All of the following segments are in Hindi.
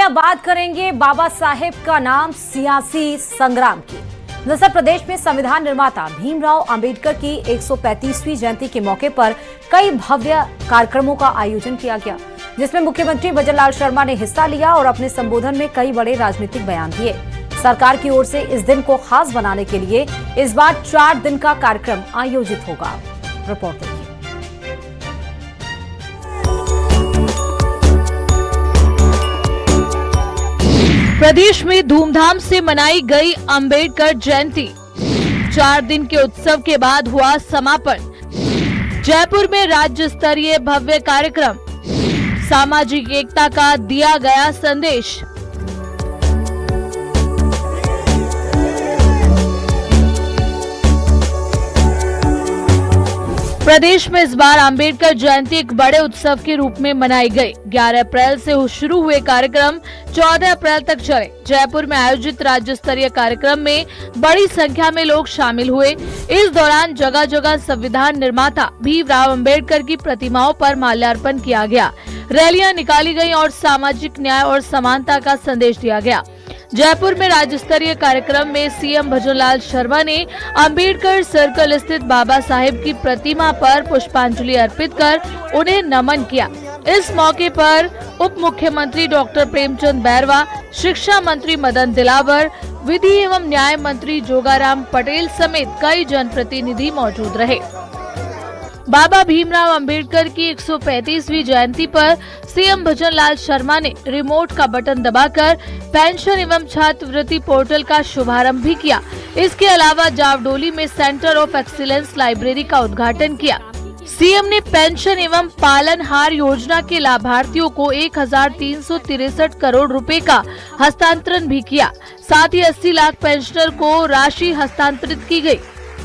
अब बात करेंगे बाबा साहेब का नाम सियासी संग्राम की। दरअसल प्रदेश में संविधान निर्माता भीमराव अंबेडकर की 135वीं जयंती के मौके पर कई भव्य कार्यक्रमों का आयोजन किया गया, जिसमें मुख्यमंत्री भजन लाल शर्मा ने हिस्सा लिया और अपने संबोधन में कई बड़े राजनीतिक बयान दिए। सरकार की ओर से इस दिन को खास बनाने के लिए इस बार 4 दिन का कार्यक्रम आयोजित होगा। रिपोर्ट देखिए। प्रदेश में धूमधाम से मनाई गई अंबेडकर जयंती। 4 दिन के उत्सव के बाद हुआ समापन। जयपुर में राज्य स्तरीय भव्य कार्यक्रम, सामाजिक एकता का दिया गया संदेश। प्रदेश में इस बार अंबेडकर जयंती एक बड़े उत्सव के रूप में मनाई गई। 11 अप्रैल से शुरू हुए कार्यक्रम 14 अप्रैल तक चले। जयपुर में आयोजित राज्य स्तरीय कार्यक्रम में बड़ी संख्या में लोग शामिल हुए। इस दौरान जगह जगह संविधान निर्माता भीमराव अंबेडकर की प्रतिमाओं पर माल्यार्पण किया गया, रैलियां निकाली गयी और सामाजिक न्याय और समानता का संदेश दिया गया। जयपुर में राज्य स्तरीय कार्यक्रम में सीएम भजन लाल शर्मा ने अंबेडकर सर्कल स्थित बाबा साहेब की प्रतिमा पर पुष्पांजलि अर्पित कर उन्हें नमन किया। इस मौके पर उप मुख्यमंत्री डॉक्टर प्रेमचंद बैरवा, शिक्षा मंत्री मदन दिलावर, विधि एवं न्याय मंत्री जोगाराम पटेल समेत कई जनप्रतिनिधि मौजूद रहे। बाबा भीमराव अंबेडकर की 135वीं जयंती पर सीएम भजन लाल शर्मा ने रिमोट का बटन दबाकर पेंशन एवं छात्रवृत्ति पोर्टल का शुभारंभ भी किया। इसके अलावा जावडोली में सेंटर ऑफ एक्सीलेंस लाइब्रेरी का उद्घाटन किया। सीएम ने पेंशन एवं पालनहार योजना के लाभार्थियों को 1363 करोड़ रुपए का हस्तांतरण भी किया। साथ ही 80 लाख पेंशनर को राशि हस्तांतरित की गयी।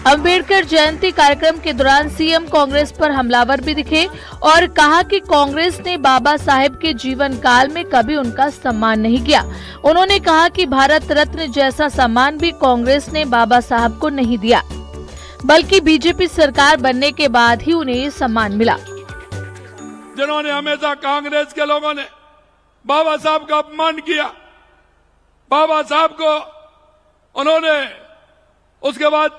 अंबेडकर जयंती कार्यक्रम के दौरान सीएम कांग्रेस पर हमलावर भी दिखे और कहा कि कांग्रेस ने बाबा साहेब के जीवन काल में कभी उनका सम्मान नहीं किया। उन्होंने कहा कि भारत रत्न जैसा सम्मान भी कांग्रेस ने बाबा साहब को नहीं दिया, बल्कि बीजेपी सरकार बनने के बाद ही उन्हें ये सम्मान मिला। जिन्होंने हमेशा कांग्रेस के लोगों ने बाबा साहब का अपमान किया, बाबा साहब को उन्होंने उसके बाद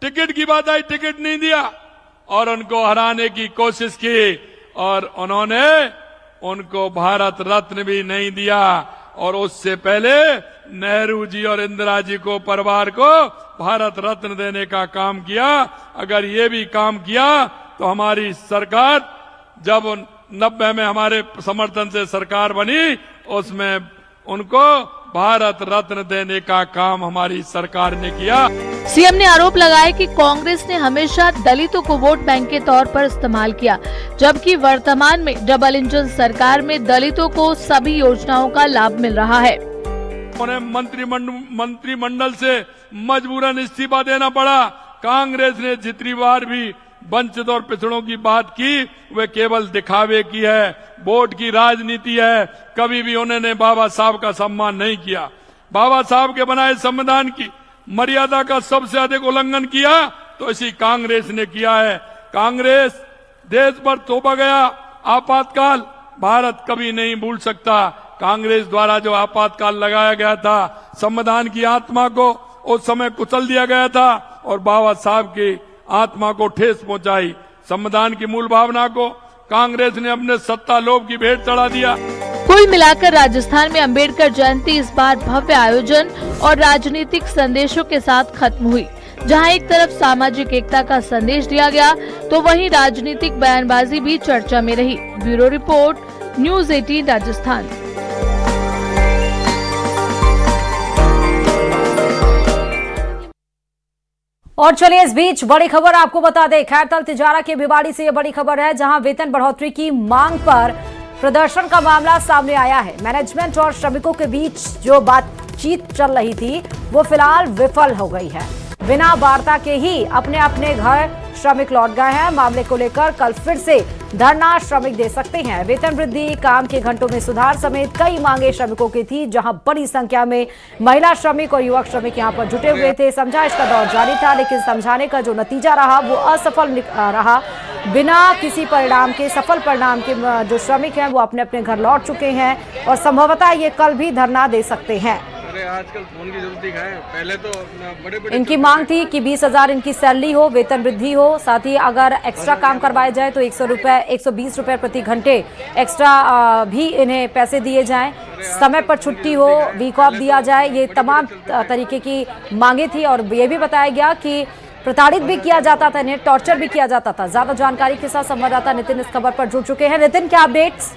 टिकट की बात आई, टिकट नहीं दिया और उनको हराने की कोशिश की और उन्होंने उनको भारत रत्न भी नहीं दिया। और उससे पहले नेहरू जी और इंदिरा जी को, परिवार को भारत रत्न देने का काम किया। अगर ये भी काम किया तो हमारी सरकार जब 90 में हमारे समर्थन से सरकार बनी, उसमें उनको भारत रत्न देने का काम हमारी सरकार ने किया। सीएम ने आरोप लगाया कि कांग्रेस ने हमेशा दलितों को वोट बैंक के तौर पर इस्तेमाल किया, जबकि वर्तमान में डबल इंजन सरकार में दलितों को सभी योजनाओं का लाभ मिल रहा है। उन्हें मंत्रिमंडल से मजबूरन इस्तीफा देना पड़ा। कांग्रेस ने जितनी बार भी वंचित और पिछड़ों की बात की, वे केवल दिखावे की है, वोट की राजनीति है। कभी भी उन्होंने बाबा साहब का सम्मान नहीं किया। बाबा साहब के बनाए संविधान की मर्यादा का सबसे अधिक उल्लंघन किया तो इसी कांग्रेस ने किया है। कांग्रेस देश पर थोपा गया आपातकाल भारत कभी नहीं भूल सकता। कांग्रेस द्वारा जो आपातकाल लगाया गया था, संविधान की आत्मा को उस समय कुचल दिया गया था और बाबा साहब की आत्मा को ठेस पहुंचाई। संविधान की मूल भावना को कांग्रेस ने अपने सत्ता लोभ की भेंट चढ़ा दिया। कुल मिलाकर राजस्थान में अंबेडकर जयंती इस बार भव्य आयोजन और राजनीतिक संदेशों के साथ खत्म हुई। जहां एक तरफ सामाजिक एकता का संदेश दिया गया, तो वहीं राजनीतिक बयानबाजी भी चर्चा में रही। Bureau report, news 18 Rajasthan. और चलिए इस बीच बड़ी खबर आपको बता दें, खैरतल तिजारा के भिवाड़ी से ये बड़ी खबर है, जहां वेतन बढ़ोतरी की मांग पर प्रदर्शन का मामला सामने आया है। मैनेजमेंट और श्रमिकों के बीच जो बातचीत चल रही थी वो फिलहाल विफल हो गई है। बिना वार्ता के ही अपने अपने घर श्रमिक लौट गए हैं। मामले को लेकर कल फिर से धरना श्रमिक दे सकते हैं। वेतन वृद्धि, काम के घंटों में सुधार समेत कई मांगे श्रमिकों की थी, जहां बड़ी संख्या में महिला श्रमिक और युवक श्रमिक यहां पर जुटे हुए थे। समझाइश का दौर जारी था, लेकिन समझाने का जो नतीजा रहा वो असफल रहा। बिना किसी परिणाम के, सफल परिणाम के जो श्रमिक हैं वो अपने अपने घर लौट चुके हैं और संभवतः ये कल भी धरना दे सकते हैं। आजकल फोन की जरूरत है, पहले तो बड़े इनकी मांग थी कि 20,000 इनकी सैलरी हो, वेतन वृद्धि हो, साथ ही अगर एक्स्ट्रा काम करवाए जाए तो 120 रुपए प्रति घंटे एक्स्ट्रा भी इन्हें पैसे दिए जाएं, समय पर छुट्टी हो, वीक ऑफ दिया जाए। ये तमाम तरीके की मांगे थी और ये भी बताया गया कि प्रताड़ित भी किया जाता था, इन्हें टॉर्चर भी किया जाता था। ज्यादा जानकारी के साथ संवाददाता नितिन इस खबर पर जुड़ चुके हैं। नितिन, क्या अपडेट्स?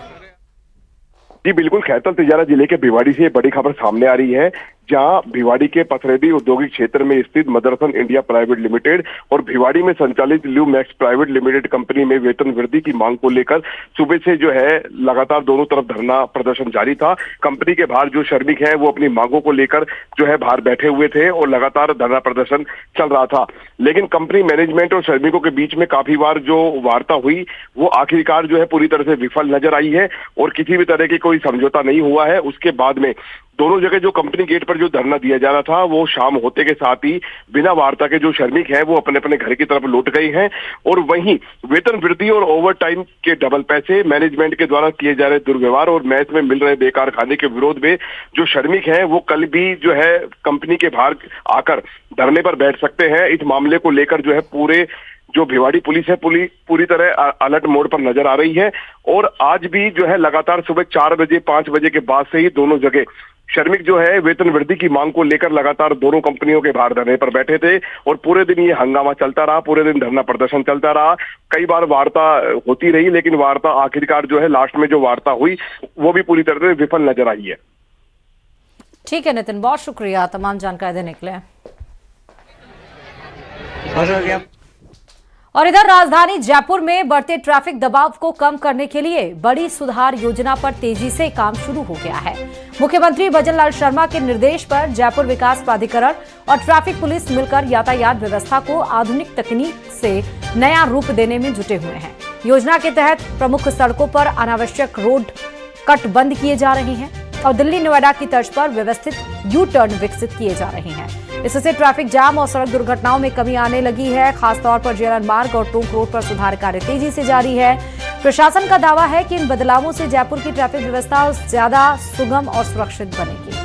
जी बिल्कुल, खैरतल तिजारा जिले के भिवाड़ी से बड़ी खबर सामने आ रही है, जहां भिवाड़ी के पथरेडी औद्योगिक क्षेत्र में स्थित मदरसन इंडिया प्राइवेट लिमिटेड और भिवाड़ी में संचालित ल्यू मैक्स प्राइवेट लिमिटेड कंपनी में वेतन वृद्धि की मांग को लेकर सुबह से जो है लगातार दोनों तरफ धरना प्रदर्शन जारी था। कंपनी के बाहर जो श्रमिक हैं वो अपनी मांगों को लेकर जो है बाहर बैठे हुए थे और लगातार धरना प्रदर्शन चल रहा था। लेकिन कंपनी मैनेजमेंट और श्रमिकों के बीच में काफी बार जो वार्ता हुई वो आखिरकार जो है पूरी तरह से विफल नजर आई है और किसी भी तरह की कोई समझौता नहीं हुआ है। उसके बाद में दोनों जगह जो कंपनी गेट पर जो धरना दिया जा रहा था वो शाम होते के साथ ही बिना वार्ता के जो श्रमिक हैं वो अपने अपने घर की तरफ लौट गए हैं। और वहीं वेतन वृद्धि और ओवर टाइम के डबल पैसे, मैनेजमेंट के द्वारा किए जा रहे दुर्व्यवहार और मैच में मिल रहे बेकार खाने के विरोध में जो श्रमिक हैं वो कल भी जो है कंपनी के बाहर आकर धरने पर बैठ सकते हैं। इस मामले को लेकर जो है पूरे जो भिवाड़ी पुलिस है पूरी तरह अलर्ट मोड पर नजर आ रही है। और आज भी जो है लगातार सुबह 4 बजे 5 बजे के बाद से ही दोनों जगह श्रमिक जो है वेतन वृद्धि की मांग को लेकर लगातार दोनों कंपनियों के बाहर धरने पर बैठे थे और पूरे दिन ये हंगामा चलता रहा, पूरे दिन धरना प्रदर्शन चलता रहा। कई बार वार्ता होती रही लेकिन वार्ता आखिरकार जो है लास्ट में जो वार्ता हुई वो भी पूरी तरह से विफल नजर आई है। ठीक है नितिन, बहुत शुक्रिया तमाम जानकारी देने के लिए। और इधर राजधानी जयपुर में बढ़ते ट्रैफिक दबाव को कम करने के लिए बड़ी सुधार योजना पर तेजी से काम शुरू हो गया है। मुख्यमंत्री भजन लाल शर्मा के निर्देश पर जयपुर विकास प्राधिकरण और ट्रैफिक पुलिस मिलकर यातायात व्यवस्था को आधुनिक तकनीक से नया रूप देने में जुटे हुए हैं। योजना के तहत प्रमुख सड़कों पर अनावश्यक रोड कट बंद किए जा रहे हैं और दिल्ली नोएडा की तर्ज पर व्यवस्थित यू टर्न विकसित किए जा रहे हैं। इससे ट्रैफिक जाम और सड़क दुर्घटनाओं में कमी आने लगी है। खासतौर पर जेएलएन मार्ग और टोंक रोड पर सुधार कार्य तेजी से जारी है। प्रशासन का दावा है कि इन बदलावों से जयपुर की ट्रैफिक व्यवस्था ज्यादा सुगम और सुरक्षित बनेगी।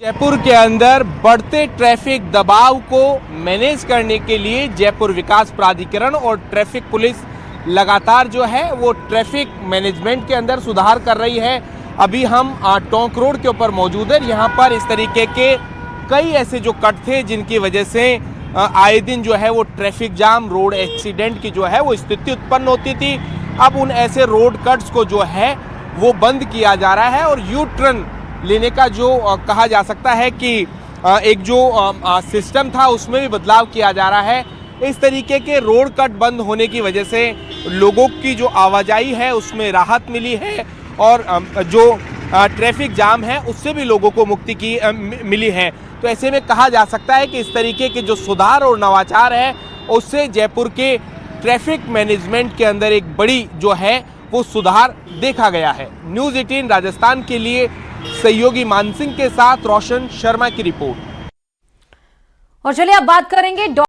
जयपुर के अंदर बढ़ते ट्रैफिक दबाव को मैनेज करने के लिए जयपुर विकास प्राधिकरण और ट्रैफिक पुलिस लगातार जो है वो ट्रैफिक मैनेजमेंट के अंदर सुधार कर रही है। अभी हम टोंक रोड के ऊपर मौजूद हैं। यहाँ पर इस तरीके के कई ऐसे जो कट थे जिनकी वजह से आए दिन जो है वो ट्रैफिक जाम, रोड एक्सीडेंट की जो है वो स्थिति उत्पन्न होती थी। अब उन ऐसे रोड कट्स को जो है वो बंद किया जा रहा है और यू टर्न लेने का जो कहा जा सकता है कि एक जो सिस्टम था उसमें भी बदलाव किया जा रहा है। इस तरीके के रोड कट बंद होने की वजह से लोगों की जो आवाजाही है उसमें राहत मिली है और जो ट्रैफिक जाम है उससे भी लोगों को मुक्ति की मिली है। तो ऐसे में कहा जा सकता है कि इस तरीके के जो सुधार और नवाचार है उससे जयपुर के ट्रैफिक मैनेजमेंट के अंदर एक बड़ी जो है वो सुधार देखा गया है। न्यूज़ 18 राजस्थान के लिए सहयोगी मानसिंह के साथ रोशन शर्मा की रिपोर्ट। और चलिए अब बात करेंगे